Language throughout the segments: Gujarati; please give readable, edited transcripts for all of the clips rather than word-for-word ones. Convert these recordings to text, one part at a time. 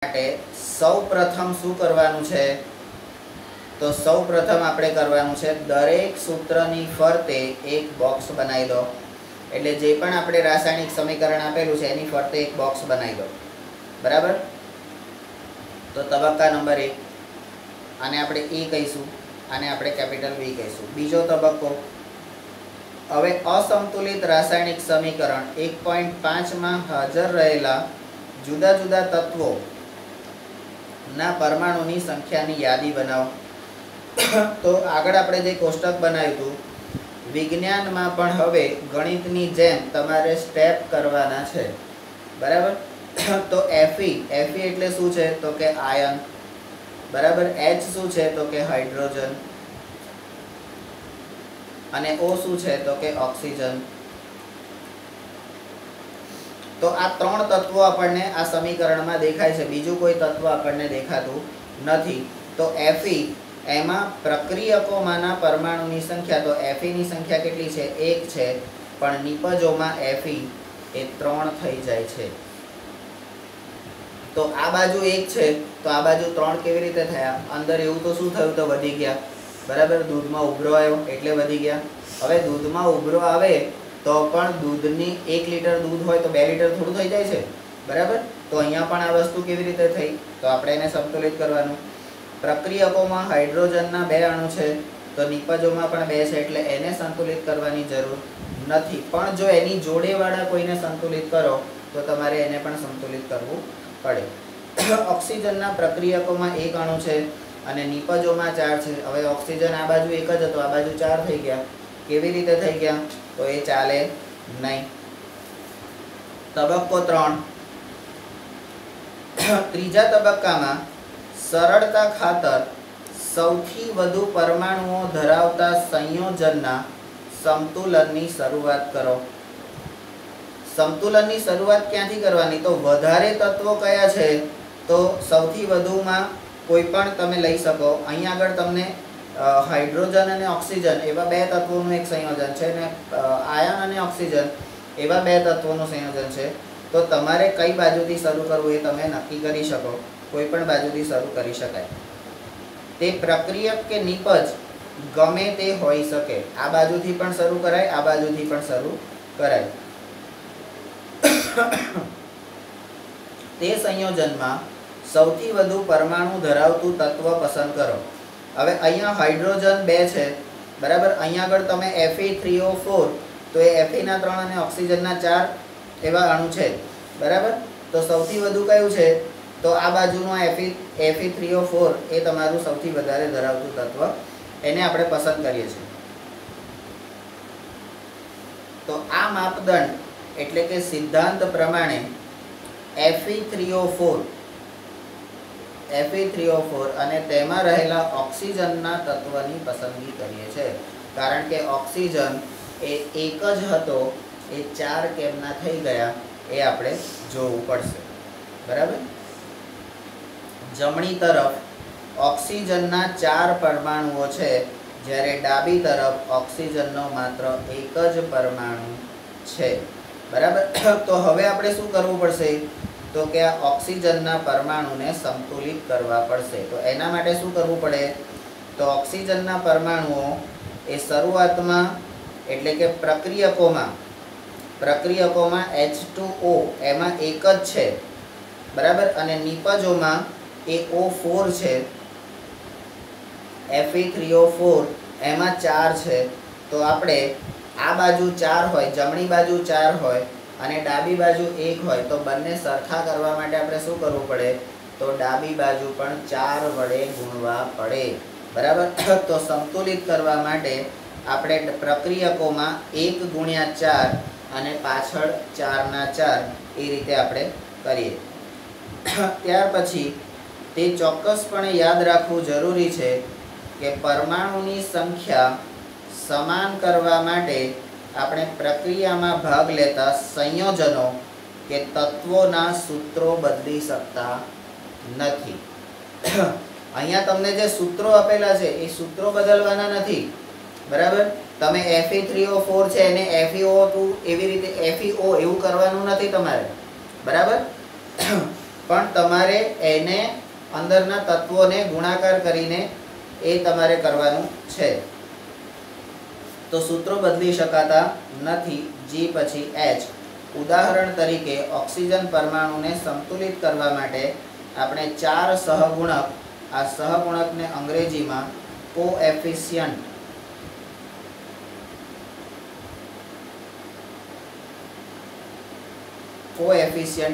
માટે સૌ પ્રથમ શું કરવાનું છે? તો સૌ પ્રથમ આપણે કરવાનું છે દરેક સૂત્રની ફરતે એક બોક્સ બનાવી દો. એટલે જે પણ આપણે રાસાયણિક સમીકરણ આપેલું છે એની ફરતે એક બોક્સ બનાવી દો. બરાબર? તો તબક્કા નંબર 1 આને આપણે એ કહીશું, આને આપણે કેપિટલ V કહીશું. બીજો તબક્કો, હવે અસંતુલિત રાસાયણિક સમીકરણ 1.5 માં હાજર રહેલા જુદા જુદા તત્વો ના પરમાણુની સંખ્યાની યાદી બનાવો. તો આગળ આપણે જે કોષ્ટક બનાવ્યું હતું વિજ્ઞાનમાં પણ હવે ગણિતની જેમ તમારે સ્ટેપ કરવાના છે. બરાબર? તો Fe એટલે શું છે? તો કે આયન. બરાબર? H શું છે? તો કે હાઇડ્રોજન. અને O શું છે? તો કે ઓક્સિજન. તો આ 3 તત્વો આપણને આ સમીકરણમાં દેખાય છે, બીજું કોઈ તત્વ આપણને દેખાતું નથી. તો Fe એમાં પ્રક્રિયકોમાંના પરમાણુની સંખ્યા, તો Fe ની સંખ્યા કેટલી છે? 1 છે, પણ નિપજોમાં Fe એ 3 થઈ જાય છે. તો આ બાજુ 1 છે તો આ બાજુ 3 કેવી રીતે થયા? અંદર એવું તો શું થયું? તો વધી ગયા. બરાબર? દૂધમાં ઉભરો આવ્યો એટલે વધી ગયા. હવે દૂધમાં ઉભરો આવે તો પણ દૂધની 1 લીટર દૂધ હોય તો 2 લીટર થોડું થઈ જાય છે. બરાબર? તો અહીંયા પણ આ વસ્તુ કેવી રીતે થઈ? તો આપણે એને સંતુલિત કરવાનું. પ્રક્રિયકોમાં હાઇડ્રોજનના 2 અણુ છે તો નિપજોમાં પણ 2 છે, એટલે એને સંતુલિત કરવાની જરૂર નથી. પણ જો એની જોડેવાળા કોઈને સંતુલિત કરો તો તમારે એને પણ સંતુલિત કરવું પડે. ઓક્સિજનના પ્રક્રિયકોમાં 1 અણુ છે અને નિપજોમાં 4 છે. હવે ઓક્સિજન આ બાજુ 1 જ હતો, આ બાજુ 4 થઈ ગયા. કેવી રીતે થઈ ગયા? તો એ ચાલે નહીં. તબક્કો 3, ત્રીજા તબક્કામાં સરળતા ખાતર સૌથી વધુ પરમાણુઓ ધરાવતા સંયોજનના સમતુલનની શરૂઆત કરો. સમતુલનની શરૂઆત ક્યાંથી કરવાની? તો વધારે તત્વો કયા છે? તો સૌથી વધુમાં કોઈ પણ તમે લઈ શકો. અહીંયા આગળ તમને હાઇડ્રોજન અને ઓક્સિજન એવા 2 તત્વોનું એક સંયોજન છે, અને આયન અને ઓક્સિજન એવા 2 તત્વોનું સંયોજન છે. તો તમારે કઈ બાજુથી શરૂ કરવું એ તમે નક્કી કરી શકો. કોઈ પણ બાજુથી શરૂ કરી શકાય. તે પ્રક્રિયક કે નિપજ ગમે તે હોઈ શકે. આ બાજુથી પણ શરૂ કરાય, આ બાજુથી પણ શરૂ કરાય. તે સંયોજનમાં સૌથી વધુ પરમાણુ ધરાવતું તત્વ પસંદ કરો. હવે અહીંયા હાઇડ્રોજન 2 છે. બરાબર? અહીંયા આગળ તમે Fe3O4, તો એ Fe ના 3 અને ઓક્સિજનના 4 એવા અણુ છે. બરાબર? તો સૌથી વધુ કયું છે? તો આ બાજુનો Fe3O4 એ તમારું સૌથી વધારે ધરાવતું તત્વ, એને આપણે પસંદ કરીએ છીએ. તો આ માપદંડ એટલે કે સિદ્ધાંત પ્રમાણે Fe3O4 અને તેમાં રહેલા ઓક્સિજનના તત્વની પસંદગી કરીએ છીએ. કારણ કે ઓક્સિજન એ 1 જ હતો, એ 4 કેમના થઈ ગયા એ આપણે જોવું પડશે. બરાબર? જમણી તરફ ઓક્સિજનના 4 પરમાણુઓ છે, જ્યારે ડાબી તરફ ઓક્સિજનનો માત્ર 1 જ પરમાણુ છે. બરાબર? તો હવે આપણે શું કરવું પડશે? તો કે આ ઓક્સિજનના પરમાણુને સંતુલિત કરવા પડશે. તો એના માટે શું કરવું પડે? તો ઓક્સિજનના પરમાણુઓ એ શરૂઆતમાં એટલે કે પ્રક્રિયકોમાં H2O એમાં 1 જ છે. બરાબર? અને નિપજોમાં એ O4 છે. Fe3O4 એમાં 4 છે. તો આપણે આ બાજુ 4 હોય, જમણી બાજુ 4 હોય અને ડાબી બાજુ 1 હોય, તો બંને સરખા કરવા માટે આપણે શું કરવું પડે? તો ડાબી બાજુ પણ 4 વડે ગુણવા પડે. બરાબર? તો સંતુલિત કરવા માટે આપણે પ્રક્રિયકોમાં 1 ગુણ્યા 4 અને પાછળ 4 ના 4 એ રીતે આપણે કરીએ. ત્યાર પછી તે ચોક્કસપણે યાદ રાખવું જરૂરી છે કે પરમાણુની સંખ્યા સમાન કરવા માટે આપણે પ્રક્રિયામાં ભાગ લેતા સંયોજનો કે તત્વોના સૂત્રો બદલી શકતા નથી. અહીંયા તમને જે સૂત્રો આપેલા છે એ સૂત્રો બદલવાના નથી. બરાબર? તમે Fe3O4 છે એને FeO2 એવી રીતે FeO એવું કરવાનું નથી તમારે. બરાબર? પણ તમારે એને અંદરના તત્વોને ગુણાકાર કરીને એ તમારે કરવાનું છે. તો સૂત્રો બદલી શકાતા નથી. G પછી H. ઉદાહરણ તરીકે ઓક્સિજન પરમાણુને સંતુલિત કરવા માટે આપણે 4 સહગુણક, આ સહગુણકને અંગ્રેજીમાં કોએફિશિયન્ટ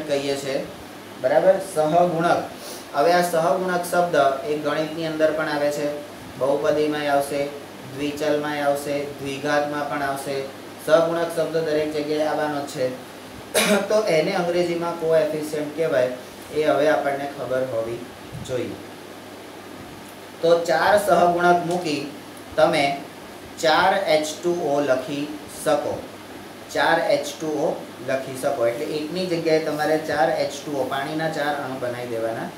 કહીએ છીએ, બરાબર. સહગુણક. હવે આ સહગુણક શબ્દ એ ગણિતની અંદર પણ આવે છે, બહુપદીમાં આવશે, દ્વિચલમાં આવશે, દ્વિઘાતમાં પણ આવશે. સહગુણક શબ્દ દરેક જગ્યાએ આવવાનો છે. તો એને અંગ્રેજીમાં કોએફિશિયન્ટ કહેવાય. એ હવે આપણને ખબર હોવી જોઈએ. તો 4 સહગુણક મૂકી તમે 4H2O લખી શકો. 4H2O લખી શકો એટલે એકની જગ્યાએ તમારે 4H2O પાણીના 4 અણુ બનાવી દેવાના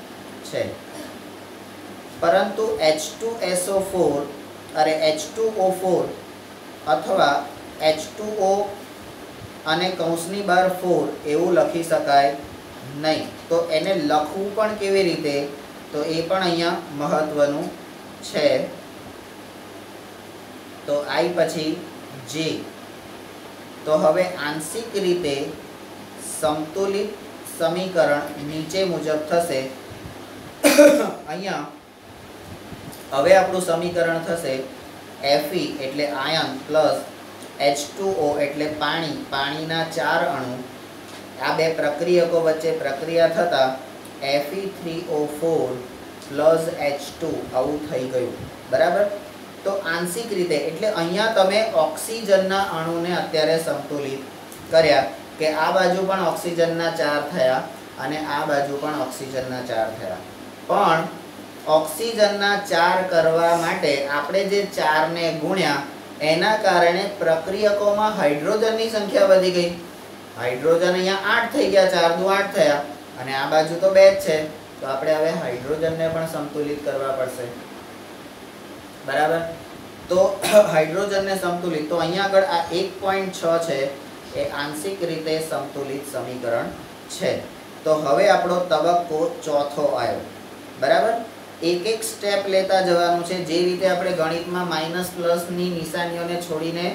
છે. પરંતુ H2SO4 અરે H2O4 અથવા H2O અને કૌંસની બહાર 4 એવું લખી શકાય નહીં. તો એને લખવું પણ કેવી રીતે, તો એ પણ અહીંયા મહત્વનું છે. તો I પછી J. તો હવે આંશિક રીતે સંતુલિત સમીકરણ નીચે મુજબ થશે. અહીંયા હવે આપણું સમીકરણ થશે Fe એટલે આયન પ્લસ H2O એટલે પાણી, પાણીના 4 અણુ. આ બે પ્રક્રિયકો વચ્ચે પ્રક્રિયા થતા Fe3O4 પ્લસ H2 આવું થઈ ગયું, બરાબર. તો આંશિક રીતે એટલે અહીંયા તમે ઓક્સિજનના અણુને અત્યારે સંતુલિત કર્યા કે આ બાજુ પણ ઓક્સિજનના 4 થયા અને આ બાજુ પણ ઓક્સિજનના 4 થયા. પણ ઓક્સિજનના 4 કરવા માટે આપણે જે 4 ને ગુણ્યા એના કારણે પ્રક્રિયકોમાં હાઇડ્રોજનની સંખ્યા વધી ગઈ. હાઇડ્રોજન અહીંયા 8 થઈ ગયા, 4 દુ 8 થયા અને આ બાજુ તો 2 જ છે. તો આપણે હવે હાઇડ્રોજનને પણ સંતુલિત કરવા પડશે, બરાબર. તો હાઇડ્રોજનને સંતુલિત, તો અહીંયા આગળ આ 1.6 છે એ આંશિક રીતે સંતુલિત સમીકરણ છે. તો હવે આપણો તબક્કો ચોથો આવ્યો, બરાબર. એક એક સ્ટેપ લેતા જવાનું છે. જે રીતે આપણે ગણિતમાં માઇનસ પ્લસની નિશાનીઓને છોડીને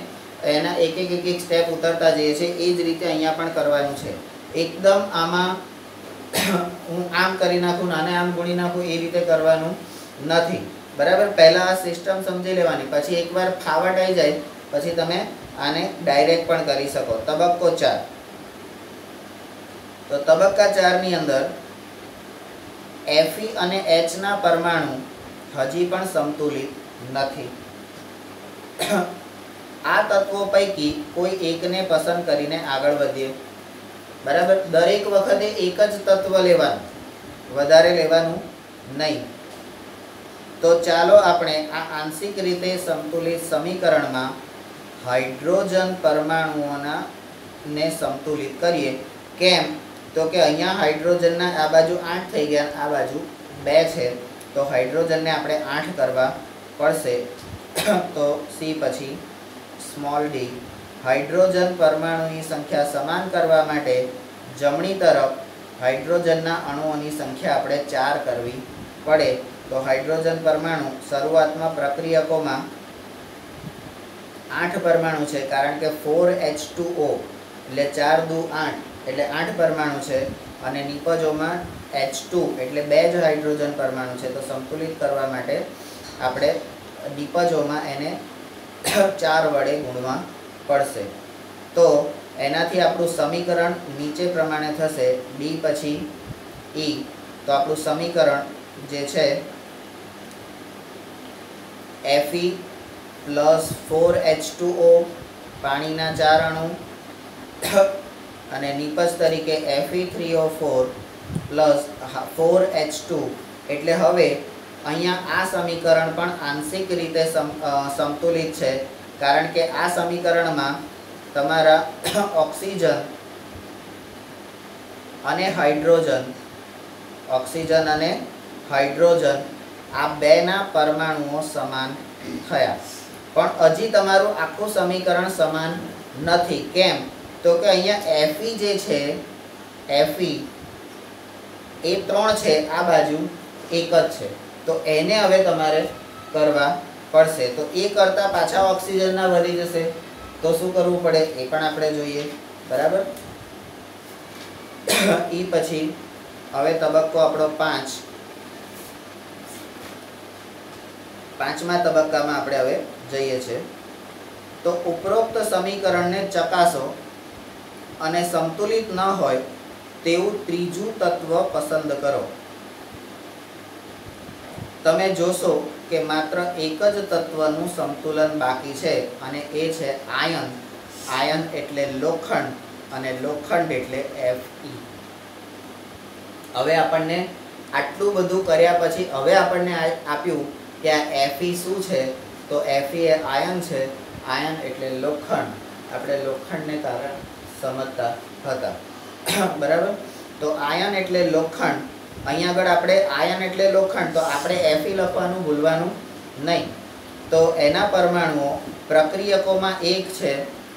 એના એક એક સ્ટેપ ઉતરતા જઈએ છીએ એ જ રીતે અહીંયા પણ કરવાનું છે. એકદમ આમાં હું આમ કરી નાખું આને આમ ગુણી નાખું એ રીતે કરવાનું નથી, બરાબર. પહેલા આ સિસ્ટમ સમજી લેવાની, પછી એકવાર ફાવટ આવી જાય પછી તમે આને ડાયરેક્ટ પણ કરી શકો. તબક્કો 4. તો તબક્કા 4 ની અંદર Fe અને H ના પરમાણુ હજી પણ સંતુલિત નથી. આ તત્વો પૈકી કોઈ એકને પસંદ કરીને આગળ વધીએ, બરાબર. દરેક વખતે એક જ તત્વ લેવાનું, વધારે લેવાનું નહીં. તો ચાલો આપણે આ આંશિક રીતે સંતુલિત સમીકરણમાં હાઇડ્રોજન પરમાણુઓના ને સંતુલિત કરીએ. કેમ? તો કે અહીંયા હાઇડ્રોજનના આ બાજુ 8 થઈ ગયા, આ બાજુ 2 છે. તો હાઇડ્રોજનને આપણે 8 કરવા પડશે. તો C પછી સ્મોલ d. હાઇડ્રોજન પરમાણુની સંખ્યા સમાન કરવા માટે જમણી તરફ હાઇડ્રોજનના અણુઓની સંખ્યા આપણે 4 કરવી પડે. તો હાઇડ્રોજન પરમાણુ શરૂઆતમાં પ્રક્રિયકોમાં 8 પરમાણુ છે, કારણ કે 4H2O એટલે 4 દુ 8 એટલે 8 પરમાણુ છે અને નિપજોમાં H2 એટલે 2 જ હાઇડ્રોજન પરમાણુ છે. તો સંતુલિત કરવા માટે આપણે નિપજોમાં એને 4 વડે ગુણવા પડશે. તો એનાથી આપણું સમીકરણ નીચે પ્રમાણે થશે. D પછી E. તો આપણું સમીકરણ જે છે Fe પ્લસ 4H2O પાણીના 4 અણુ અને નિપજ તરીકે Fe3O4 પ્લસ 4H2. એટલે હવે અહીંયા આ સમીકરણ પણ આંશિક રીતે સંતુલિત છે, કારણ કે આ સમીકરણમાં તમારા ઓક્સિજન અને હાઇડ્રોજન આ બેના પરમાણુઓ સમાન થયા. પણ હજી તમારું આખું સમીકરણ સમાન નથી. કેમ? તો કે અહીંયા Fe જે છે, Fe એ 3 છે, આ બાજુ 1 જ છે, તો એને હવે તમારે કરવા પડશે. તો એ કરતાં પાછા ઓક્સિજનના વધી જશે, તો શું કરવું પડે એ પણ આપણે જોઈએ. બરાબર. એ પછી હવે તબક્કો આપણો 5. પાંચમા તબક્કામાં આપણે હવે જઈએ છીએ. તો ઉપરોક્ત સમીકરણને ચકાસો અને સંતુલિત ન હોય તેવું ત્રીજું તત્વ પસંદ કરો. તમે જોશો કે માત્ર એક જ તત્વનું સંતુલન બાકી છે અને એ છે આયન. આયન એટલે લોખંડ અને લોખંડ એટલે Fe. હવે આપણને આટલું બધું કર્યા પછી હવે આપણને આપ્યું કે આ Fe શું છે, તો Fe એ આયન છે. આયન એટલે લોખંડ. આપણે લોખંડને કારણ સમજતા હતા. બરાબર. તો આયન એટલે લોખંડ. અહીંયા આગળ આપણે આયન એટલે લોખંડ, તો આપણે Fe લખવાનું ભૂલવાનું નહીં. તો એના પરમાણુઓ પ્રક્રિયકોમાં 1 છે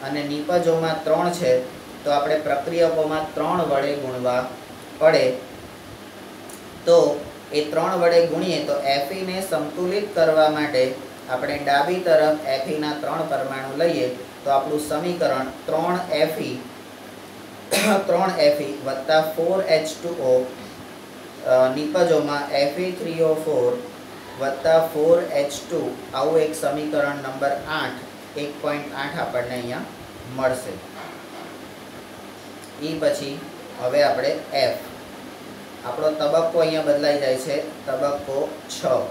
અને નિપજોમાં 3 છે, તો આપણે પ્રક્રિયકોમાં 3 વડે ગુણવા પડે. તો એ 3 વડે ગુણીએ તો Fe ને સંતુલિત કરવા માટે આપણે ડાબી તરફ Fe ના 3 પરમાણુ લઈએ, તો આપણું સમીકરણ 3Fe વત્તા 4H2O નિપજોમાં Fe3O4 વત્તા 4H2, આવું એક સમીકરણ નંબર 8 1.8 આપણને અહીંયા મળશે. એ પછી હવે આપણે F, આપણો તબક્કો અહીંયા બદલાઈ જાય છે, તબક્કો 6.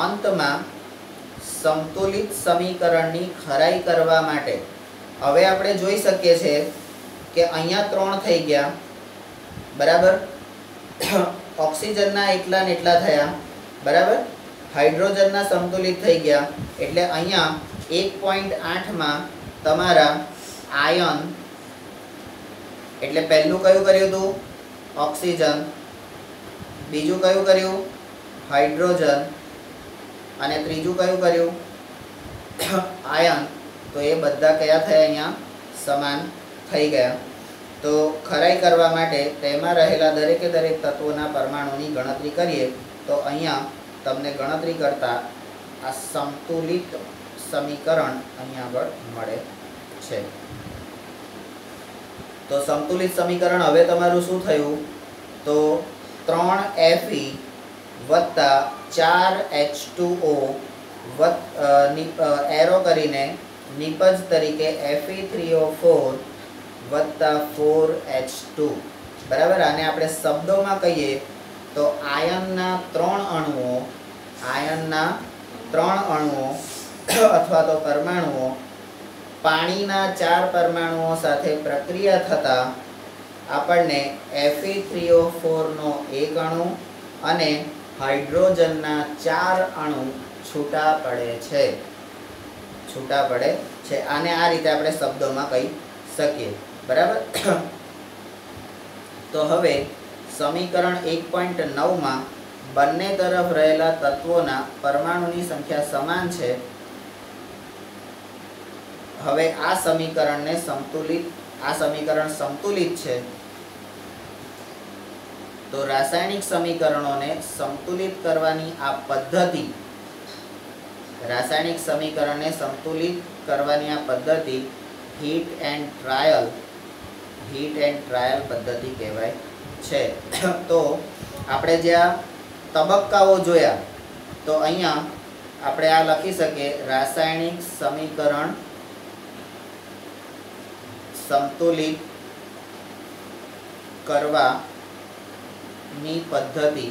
અંતમાં સંતુલિત સમીકરણની ખરાઈ કરવા માટે હવે આપણે જોઈ શકીએ છીએ કે અહીંયા 3 થઈ ગયા. બરાબર. ઓક્સિજનના એટલા ને એટલા થયા. બરાબર. હાઇડ્રોજનના સંતુલિત થઈ ગયા. એટલે અહીંયા 1.8માં તમારા આયન, એટલે પહેલું કયું કર્યું હતું? ઓક્સિજન. બીજું કયું કર્યું? હાઇડ્રોજન. અને ત્રીજું કયું કર્યું? આયન. તો એ બધા કયા થયા? અહીંયા સમાન થઈ ગયા. તો ખરાઈ કરવા માટે તેમાં રહેલા દરેકે દરેક તત્વોના પરમાણુની ગણતરી કરીએ તો અહીંયા તમને ગણતરી કરતા આ સંતુલિત સમીકરણ અહીંયા આગળ મળે છે. તો સંતુલિત સમીકરણ હવે તમારું શું થયું? તો 3Fe વત્તા 4H2O એરો કરીને નિપજ તરીકે Fe3O4 વત્તા 4H2. બરાબર. આને આપણે શબ્દોમાં કહીએ તો આયનના 3 અણુઓ અથવા તો પરમાણુઓ પાણીના 4 પરમાણુઓ સાથે પ્રક્રિયા થતા આપણને Fe3O4 નો 1 અણુ અને હાઇડ્રોજનના 4 અણુ છૂટા પડે છે. આને આ રીતે આપણે શબ્દોમાં કહી શકીએ. બરાબર. તો હવે સમીકરણ 1.9માં બંને તરફ રહેલા તત્વોના પરમાણુની સંખ્યા સમાન છે. હવે આ સમીકરણ સંતુલિત છે. તો રાસાયણિક સમીકરણોને સંતુલિત કરવાની આ પદ્ધતિ, હીટ એન્ડ ટ્રાયલ પદ્ધતિ કહેવાય છે. તો આપણે જે આ તબક્કાઓ જોયા, તો અહીંયા આપણે આ લખી શકીએ, રાસાયણિક સમીકરણ સંતુલિત કરવાની પદ્ધતિ,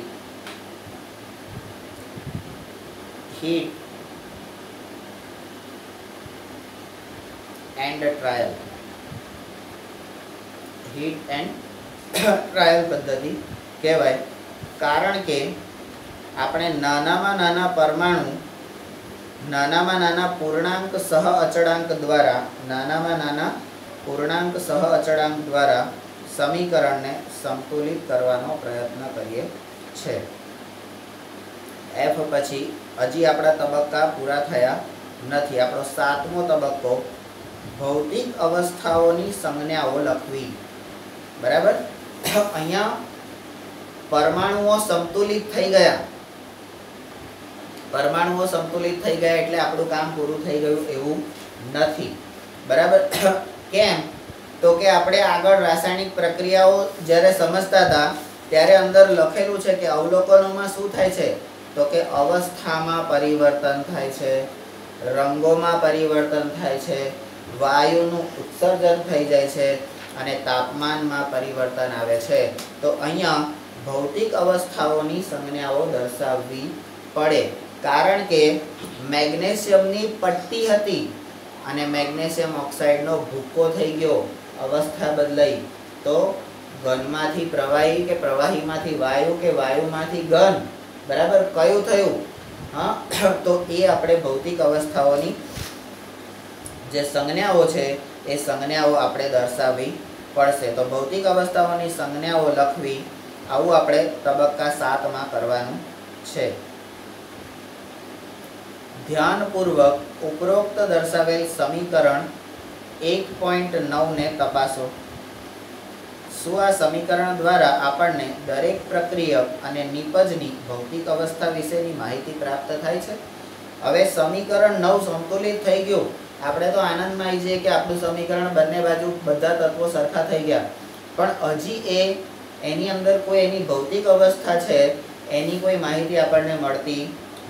હીટ એન્ડ ટ્રાયલ પદ્ધતિ કહેવાય. કારણ કે આપણે નાનામાં નાના પરમાણુ, નાનામાં નાના પૂર્ણાંક સહ અચળાંક દ્વારા સમીકરણને સંતુલિત કરવાનો પ્રયત્ન કરીએ છીએ. F પછી હજી આપણા તબક્કા પૂરા થયા નથી. આપણો 7મો તબક્કો ભૌતિક અવસ્થાઓની સંજ્ઞાઓ લખવી. बराबर। अहींया परमाणुओ संतुलित थई गया, परमाणुओ संतुलित थई गया एटले आपणुं काम पूरुं थई गयुं एवुं नथी, बराबर। केम तो के आपणे आगळ रासायणिक प्रक्रियाओ ज्यारे समजता था त्यारे अंदर लखेलुं छे के अवलोकनोमां शुं थाय छे तो के अवस्थामां परिवर्तन थाय छे, रंगोमां परिवर्तन थाय छे, वायुनुं उत्सर्जन थई जाय छे अने तापमानमां परिवर्तन आवे छे। तो अहींया भौतिक अवस्थाओनी संज्ञाओ दर्शाववी पड़े, कारण के मेग्नेशियमनी पट्टी हती अने मेग्नेशियम ऑक्साइडनो भूक्को थई गयो, अवस्था बदलाई तो घनमांथी प्रवाही के प्रवाहीमांथी वायु के वायुमांथी घन, बराबर कयुं थयुं? हाँ, तो ए आपणे भौतिक अवस्थाओनी जे संज्ञाओ छे ए संज्ञाओ आपणे दर्शाववी पड़शे। तो भौतिक अवस्थाओनी संज्ञाओ लखवी आवुं आपणे तबक्का 7 मां करवानुं छे। ध्यानपूर्वक उपरोक्त दर्शावेल समीकरण 1.9 ने तपासो। शुं आ समीकरण द्वारा आपणने दरेक प्रक्रियक अने निपजनी भौतिक अवस्था विशेनी माहिती प्राप्त थाय छे। हवे समीकरण 9 संतुलित थई गयुं, आपणे तो आनंदमां आई जईए के आपणुं समीकरण बंने बाजू बधा तत्वो सरखा थई गया, पण हजी एनी अंदर कोई एनी भौतिक अवस्था छे एनी कोई माहिती आपणने मळती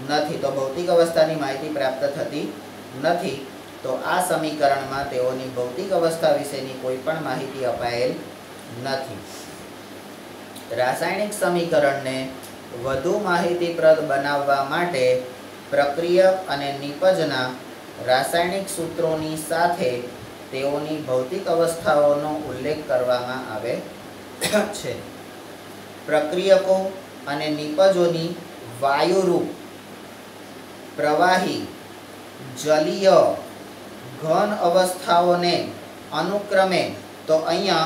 નથી, तो भौतिक अवस्थानी माहिती प्राप्त थती નથી। तो आ समीकरणमां तेओनी भौतिक अवस्था विशेनी कोईपण माहिती अपायेल નથી। रासायणिक समीकरणने વધુ माहितीप्रद बनाववा माटे प्रक्रियक अने निपजना रासायणिक सूत्रोनी साथे तेओनी भौतिक अवस्थाओनो उल्लेख करवामां आवे छे। प्रक्रियको अने निपजोनी वायुरूप, प्रवाही, जलीय, घन अवस्थाओने अनुक्रमे तो अहींया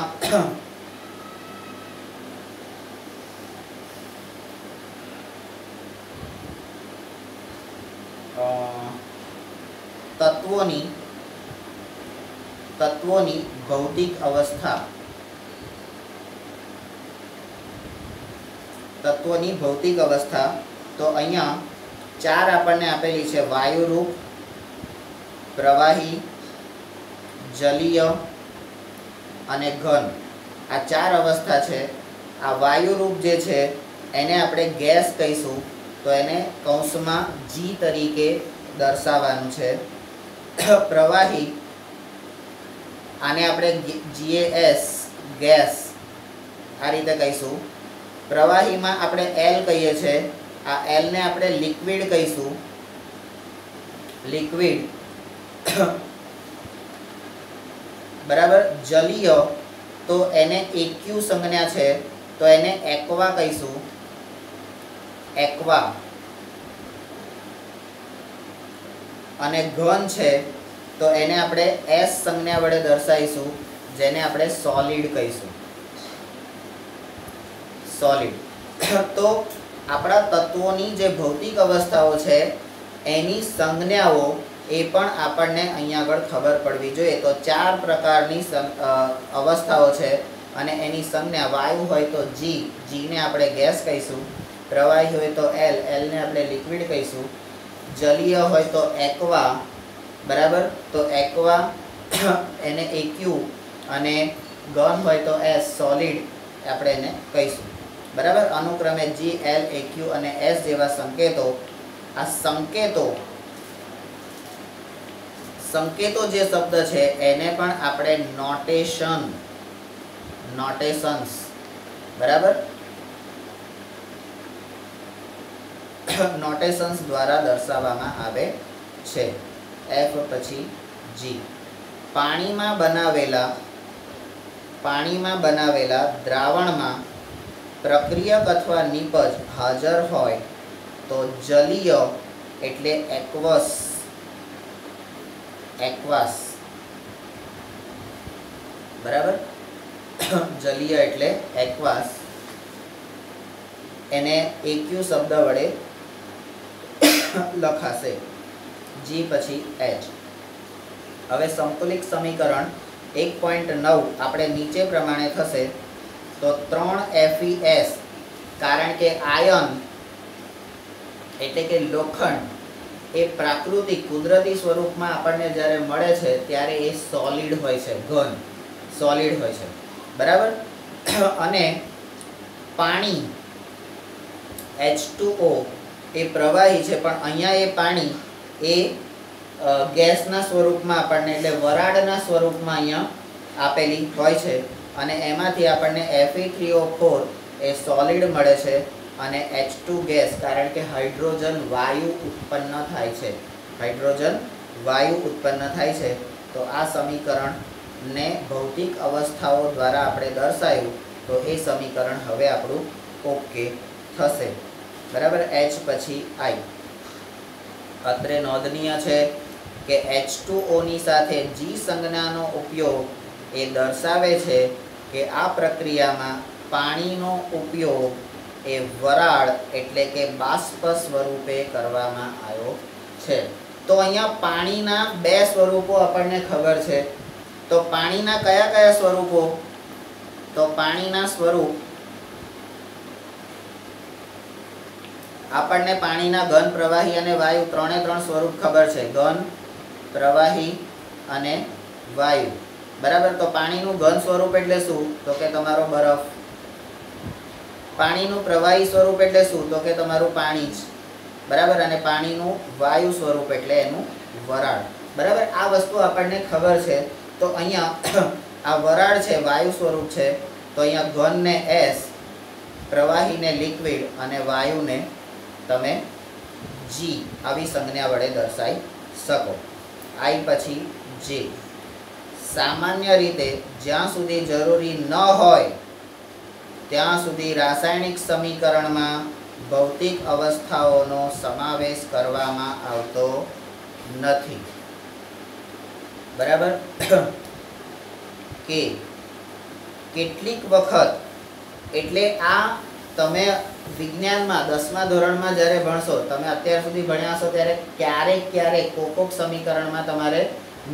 तत्वोनी भौतिक अवस्था, तत्वोनी भौतिक अवस्था तो अहींया 4 आपणने आपेली छे। वायुरूप, प्रवाही, जलीय अने घन, आ 4 अवस्था छे। आ वायुरूप जे छे एने आपणे गैस कहीशुं तो एने कौंसमां जी तरीके दर्शाववानुं छे। प्रवाही आने आपणे GAS गैस आ रीते कहीशुं। प्रवाहीमां आपणे L कहीए छे, आ L ने आपणे लिक्विड कहीशुं, लिक्विड बराबर। जलीय तो एने AQ संज्ञा छे तो एने एक्वा कहीशुं, एक्वा। अने घन छे तो एने आपणे S संज्ञा वडे दर्शावीशुं जेने आपणे सॉलिड कहीशुं, सॉलिड। तो आपणा तत्वोनी जे भौतिक अवस्थाओ छे एनी संज्ञाओ ए पण आपणने अहींया आगळ खबर पड़वी जोईए। तो 4 प्रकारनी अवस्थाओ छे अने एनी संज्ञा वायु होय तो G, G ने आपणे गैस कहीशुं। प्रवाही होय तो L, L ने आपणे लिक्विड कहीशुं। जलीय होय तो एक्वा, बराबर। तो एक्वा एने AQ अने घन होय तो S, सॉलिड आपणे एने कहीशुं, बराबर। अनुक्रमे G, L, AQ अने S जेवा संकेतो, आ संकेतो संकेतो जे शब्द छे एने पण आपणे नोटेशन, नोटेशन्स, बराबर, नोटेशन्स द्वारा दर्शाववामां आवे छे। F पछी G। पाणीमां बनावेला द्रावणमां प्रक्रियक अथवा निपज हाजर होय तो जलीय एटले एक्वस, एक्वास, बराबर। जलीय एटले एक्वास, एने AQ शब्द वडे लखाशे। G पछी H। हवे संतुलित समीकरण 1.9 आपणे नीचे प्रमाणे थशे તો 3 FeS, કારણ કે આયન એટલે કે લોખંડ એ પ્રાકૃતિક કુદરતી સ્વરૂપમાં આપણને જ્યારે મળે છે ત્યારે એ સોલિડ હોય છે, ઘન સોલિડ હોય છે, બરાબર. અને પાણી H2O એ પ્રવાહી છે, પણ અહીંયા એ પાણી એ ગેસના સ્વરૂપમાં આપણને એટલે વરાળના સ્વરૂપમાં અહીંયા આપેલી હોય છે. અને એમાંથી આપણને Fe3O4 એ સોલિડ મળે છે અને H2 ગેસ, કારણ કે હાઇડ્રોજન વાયુ ઉત્પન્ન થાય છે, હાઇડ્રોજન વાયુ ઉત્પન્ન થાય છે. તો આ સમીકરણને ભૌતિક અવસ્થાઓ દ્વારા આપણે દર્શાવ્યું, તો એ સમીકરણ હવે આપણું ઓકે થશે, બરાબર. H પછી I. અત્રે નોંધનીય છે કે H2O ની સાથે G સંજ્ઞાનો ઉપયોગ એ દર્શાવે છે કે આ પ્રક્રિયામાં પાણીનો ઉપયોગ એ વરાળ એટલે કે બાષ્પ સ્વરૂપે કરવામાં આવ્યો છે. તો અહીંયા પાણીના બે સ્વરૂપો આપણને ખબર છે. તો પાણીના કયા કયા સ્વરૂપો? તો પાણીના સ્વરૂપ આપણને પાણીના ઘન, પ્રવાહી અને વાયુ ત્રણે ત્રણ સ્વરૂપ ખબર છે, ઘન, પ્રવાહી અને વાયુ, બરાબર. તો પાણીનું ઘન સ્વરૂપ એટલે શું? તો કે તમારો બરફ. પાણીનું પ્રવાહી સ્વરૂપ એટલે શું? તો કે તમારું પાણી જ, બરાબર. અને પાણીનું વાયુ સ્વરૂપ એટલે એનું વરાળ, બરાબર. આ વસ્તુ આપણને ખબર છે. તો અહીંયા આ વરાળ છે, વાયુ સ્વરૂપ છે. તો અહીંયા ઘનને S, પ્રવાહીને લિક્વિડ અને વાયુને તમે G આવી સંજ્ઞા વડે દર્શાવી શકો. I પછી J. સામાન્ય રીતે જ્યાં સુધી જરૂરી ન હોય ત્યાં સુધી રાસાયણિક સમીકરણમાં ભૌતિક અવસ્થાઓનો સમાવેશ કરવામાં આવતો નથી, બરાબર. કે કેટલીક વખત, એટલે આ તમે વિજ્ઞાનમાં 10મા ધોરણમાં જ્યારે ભણશો, તમે અત્યાર સુધી ભણ્યા હશો ત્યારે ક્યારેક કોકોક સમીકરણમાં તમારે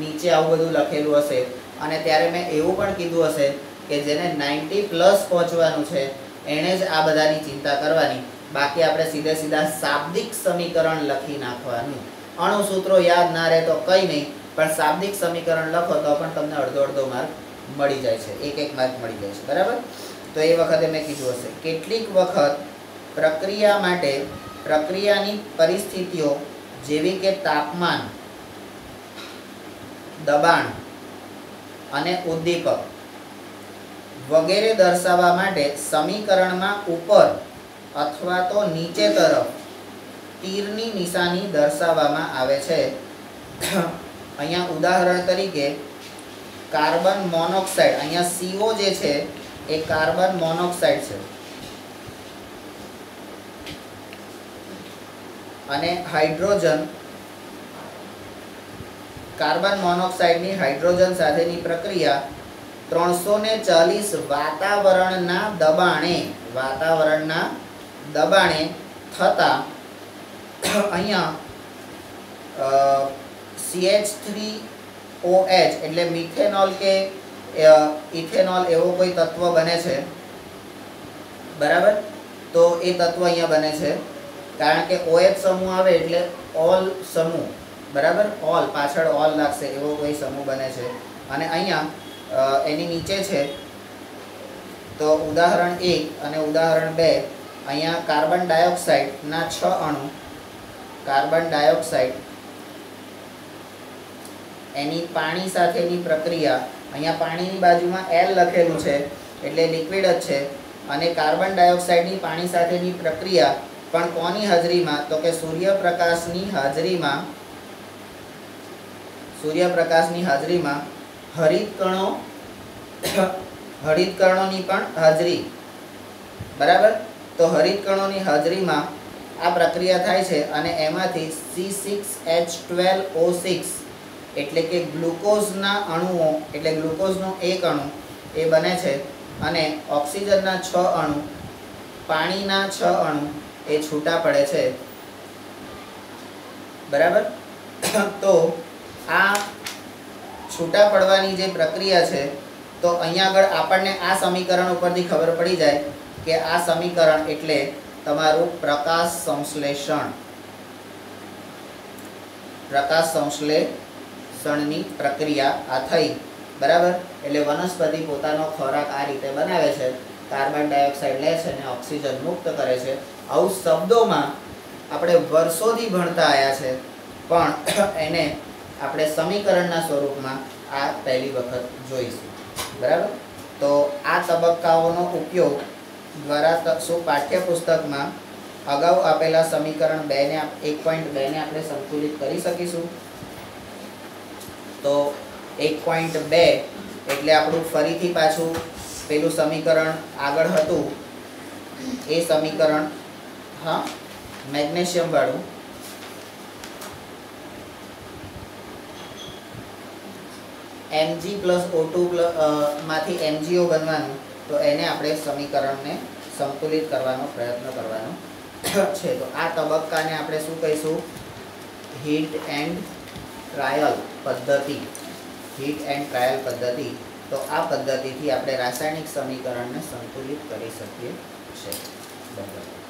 નીચે આવું બધું લખેલું હશે. અને ત્યારે મેં એવું પણ કીધું હશે કે જેને 90+ પહોંચવાનું છે એણે જ આ બધાની ચિંતા કરવાની. બાકી આપણે સીધા શાબ્દિક સમીકરણ લખી નાખવાનું. અણુસૂત્રો યાદ ના રહે તો કંઈ નહીં, પણ શાબ્દિક સમીકરણ લખો તો પણ તમને અડધો માર્ક મળી જાય છે, એક માર્ક મળી જાય છે, બરાબર. તો એ વખતે મેં કીધું હશે. કેટલીક વખત પ્રક્રિયા માટે પ્રક્રિયાની પરિસ્થિતિઓ જેવી કે તાપમાન, દબાણ અને ઉદ્દીપક વગેરે દર્શાવવા માટે સમીકરણમાં ઉપર અથવા તો નીચે તરફ તીરની નિશાની દર્શાવવામાં આવે છે. અહીંયા ઉદાહરણ તરીકે કાર્બન મોનોક્સાઇડ, અહીંયા CO જે છે એ કાર્બન મોનોક્સાઇડ છે અને હાઇડ્રોજન, કાર્બન મોનોક્સાઇડની હાઇડ્રોજન સાથેની પ્રક્રિયા 340 વાતાવરણના દબાણે થતા અહીંયા CH3OH એટલે મિથેનોલ કે ઇથેનોલ એવો કોઈ તત્વ બને છે, બરાબર. તો એ તત્વ અહીંયા બને છે કારણ કે OH સમૂહ આવે એટલે ઓલ સમૂહ, બરાબર. ઓલ પાછળ ઓલ લાગશે એવો કોઈ સમૂહ બને છે. અને અહીંયા એની નીચે છે તો ઉદાહરણ 1 અને ઉદાહરણ 2, અહીંયા કાર્બન ડાયોક્સાઇડના 6 અણુ, કાર્બન ડાયોક્સાઇડ એની પાણી સાથેની પ્રક્રિયા, અહીંયા પાણીની બાજુમાં L લખેલું છે એટલે લિક્વિડ જ છે. અને કાર્બન ડાયોક્સાઇડની પાણી સાથેની પ્રક્રિયા પણ કોની હાજરીમાં? તો કે સૂર્યપ્રકાશની હાજરીમાં હરિતકણોની પણ હાજરી, બરાબર. તો હરિતકણોની હાજરીમાં આ પ્રક્રિયા થાય છે અને એમાંથી C6H12O6 એટલે કે ગ્લુકોઝના અણુઓ, એટલે ગ્લુકોઝનો એક અણુ એ બને છે અને ઓક્સિજનના 6 અણુ, પાણીના 6 અણુ એ છૂટા પડે છે, બરાબર. તો આ છૂટા પડવાની જે પ્રક્રિયા છે તો અહીંયા આગળ આપણને આ સમીકરણ ઉપરથી ખબર પડી જાય કે આ સમીકરણ એટલે તમારું પ્રકાશ સંશ્લેષણની પ્રક્રિયા આ થઈ, બરાબર. એટલે વનસ્પતિ પોતાનો ખોરાક આ રીતે બનાવે છે, કાર્બન ડાયોક્સાઇડ લે છે અને ઓક્સિજન મુક્ત કરે છે. આવું શબ્દોમાં આપણે વર્ષોથી ભણતા આવ્યા છે, પણ એને આપણે સમીકરણના સ્વરૂપમાં આ પહેલી વખત જોઈશું, બરાબર. તો આ તબક્કાઓનો ઉપયોગ દ્વારા શું પાઠ્યપુસ્તકમાં અગાઉ આપેલા સમીકરણ 1.2 ને આપણે સંતુલિત કરી શકીશું. તો 1.2 એટલે આપણું ફરીથી પાછું પેલું સમીકરણ આગળ હતું એ સમીકરણ, હા, મેગ્નેશિયમ વાળું, Mg+O2 માંથી MgO બનવાનું. તો એને આપણે સમીકરણને સંતુલિત કરવાનો પ્રયત્ન કરવાનો છે. તો આ તબક્કાને આપણે શું કહીશું? હીટ એન્ડ ટ્રાયલ પદ્ધતિ. તો આ પદ્ધતિથી આપણે રાસાયણિક સમીકરણને સંતુલિત કરી શકીએ છીએ. બરાબર.